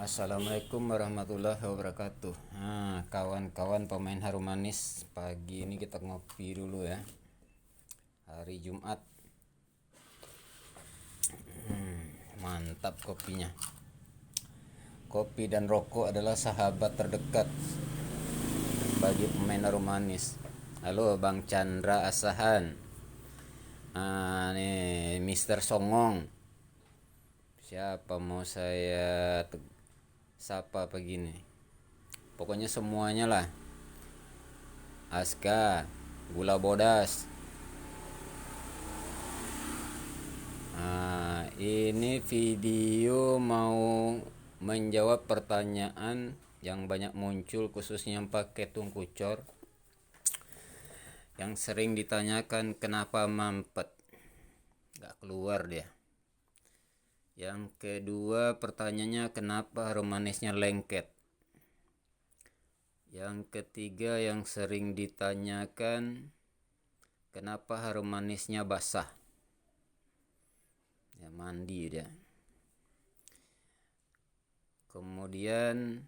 Assalamualaikum warahmatullahi wabarakatuh. Kawan-kawan pemain harum manis, pagi ini kita ngopi dulu ya. Hari Jumat. Mantap kopinya. Kopi dan rokok adalah sahabat terdekat bagi pemain harum manis. Halo Bang Chandra Asahan. Nih Mister Songong. Siapa mau saya sapa begini? Pokoknya semuanya lah. Aska, Gula Bodas. Ini video mau menjawab pertanyaan yang banyak muncul, khususnya yang pakai tungku cor, yang sering ditanyakan kenapa mampet, gak keluar dia. Yang kedua pertanyaannya kenapa harum manisnya lengket. Yang ketiga yang sering ditanyakan kenapa harum manisnya basah. Ya mandi dia. Kemudian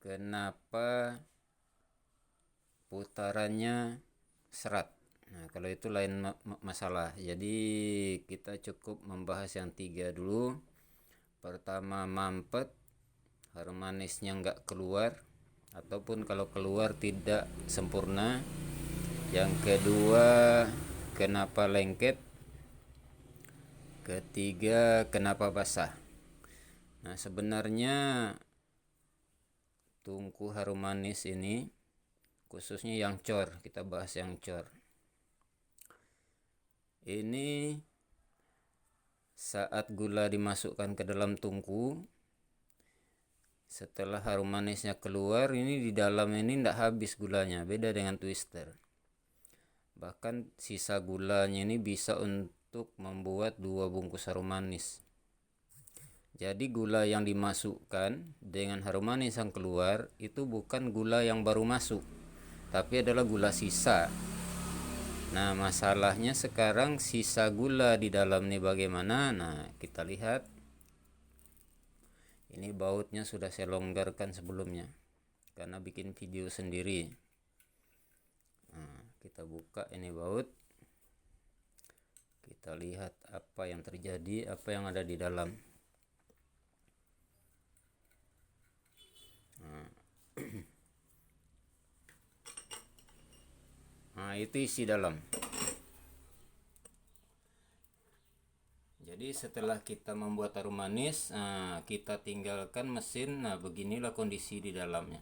kenapa putarannya serat. Nah, kalau itu lain masalah. Jadi kita cukup membahas yang tiga dulu. Pertama, mampet, harum manisnya nggak keluar, ataupun kalau keluar tidak sempurna. Yang kedua, kenapa lengket. Ketiga, kenapa basah. Nah, sebenarnya tungku harum manis ini, khususnya yang cor, kita bahas yang cor. Ini saat gula dimasukkan ke dalam tungku, setelah harum manisnya keluar, ini di dalam ini tidak habis gulanya, beda dengan twister. Bahkan sisa gulanya ini bisa untuk membuat 2 bungkus harum manis. Jadi gula yang dimasukkan dengan harum manis yang keluar itu bukan gula yang baru masuk, tapi adalah gula sisa. Nah, masalahnya sekarang sisa gula di dalam ini bagaimana? Nah, kita lihat. Ini bautnya sudah saya longgarkan sebelumnya karena bikin video sendiri. Nah, kita buka ini baut. Kita lihat apa yang terjadi, apa yang ada di dalam. Nah, itu isi dalam. Jadi setelah kita membuat harum manis, kita tinggalkan mesin. Nah, beginilah kondisi di dalamnya.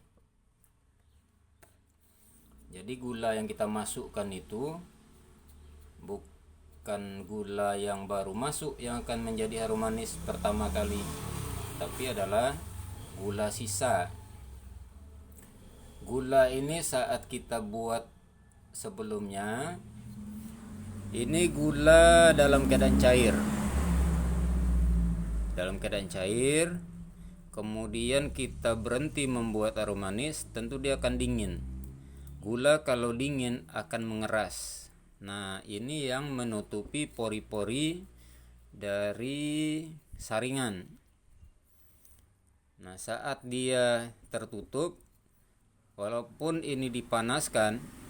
Jadi gula yang kita masukkan itu bukan gula yang baru masuk yang akan menjadi harum manis pertama kali, tapi adalah gula sisa. Gula ini saat kita buat sebelumnya, ini gula dalam keadaan cair. Dalam keadaan cair, kemudian kita berhenti membuat harum manis, tentu dia akan dingin. Gula kalau dingin akan mengeras. Nah, ini yang menutupi pori-pori dari saringan. Nah, saat dia tertutup, walaupun ini dipanaskan,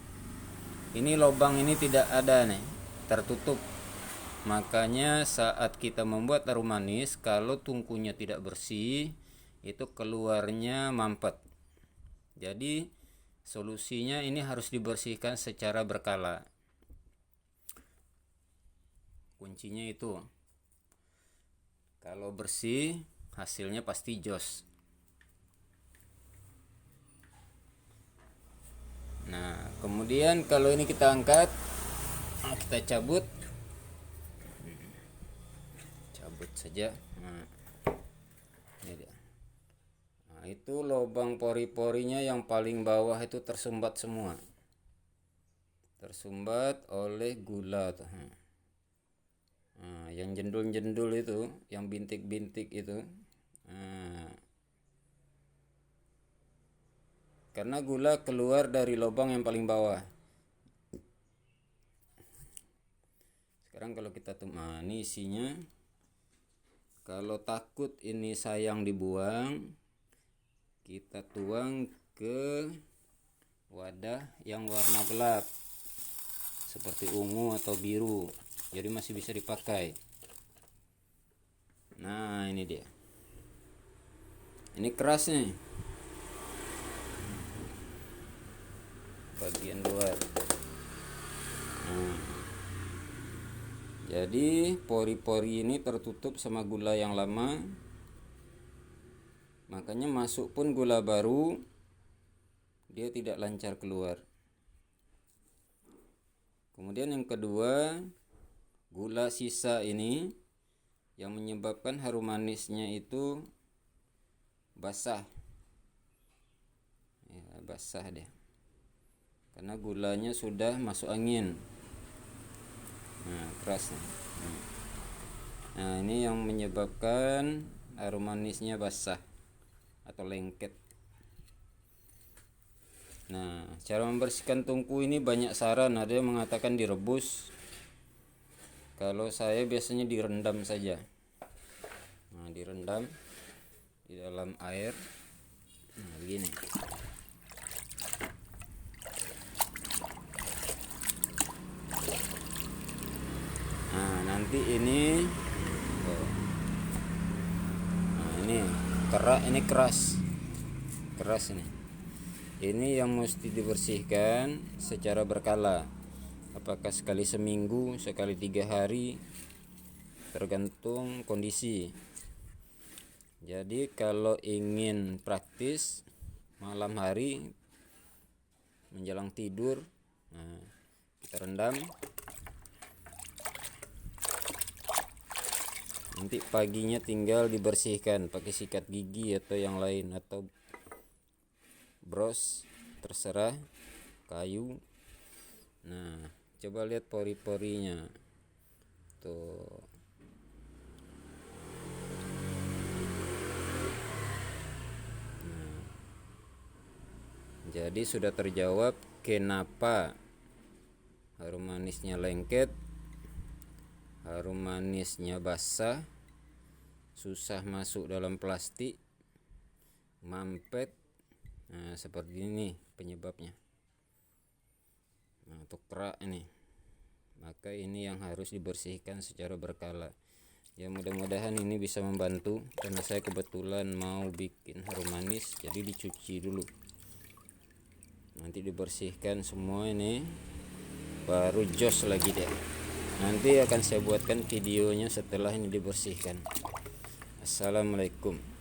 ini lubang ini tidak ada nih, tertutup. Makanya saat kita membuat harum manis, kalau tungkunya tidak bersih, itu keluarnya mampet. Jadi solusinya ini harus dibersihkan secara berkala. Kuncinya itu. Kalau bersih, hasilnya pasti jos. Nah, kemudian kalau ini kita angkat, kita cabut saja. Ini dia. Nah, itu lubang pori-porinya yang paling bawah itu tersumbat semua, tersumbat oleh gula tuh. Nah, yang jendul-jendul itu, yang bintik-bintik itu, karena gula keluar dari lubang yang paling bawah. Sekarang kalau kita tuh, ini isinya. Kalau takut ini sayang dibuang, kita tuang ke wadah yang warna gelap seperti ungu atau biru, jadi masih bisa dipakai. Nah, ini dia. Ini keras nih bagian luar. Jadi pori-pori ini tertutup sama gula yang lama, makanya masuk pun gula baru dia tidak lancar keluar. Kemudian yang kedua, gula sisa ini yang menyebabkan harum manisnya itu basah. Ya, basah deh. Karena gulanya sudah masuk angin. Nah, keras. Nah, ini yang menyebabkan harum manisnya basah atau lengket. Nah, cara membersihkan tungku ini banyak saran. Ada yang mengatakan direbus. Kalau saya biasanya direndam saja. Nah, direndam di dalam air. Nah, begini. Nah, nanti ini ini kerak, ini keras ini yang mesti dibersihkan secara berkala, apakah sekali seminggu, sekali 3 hari, tergantung kondisi. Jadi kalau ingin praktis malam hari menjelang tidur, nah, kita rendam. Nanti paginya tinggal dibersihkan pakai sikat gigi atau yang lain, atau bros, terserah, kayu. Nah, coba lihat pori-porinya tuh. Nah, jadi sudah terjawab kenapa harum manisnya lengket, harum manisnya basah, susah masuk dalam plastik, mampet. Nah, seperti ini penyebabnya. Nah, untuk kerak ini, maka ini yang harus dibersihkan secara berkala. Ya, mudah-mudahan ini bisa membantu, karena saya kebetulan mau bikin harum manis, jadi dicuci dulu, nanti dibersihkan semua ini, baru jos lagi deh. Nanti akan saya buatkan videonya setelah ini dibersihkan. Assalamualaikum.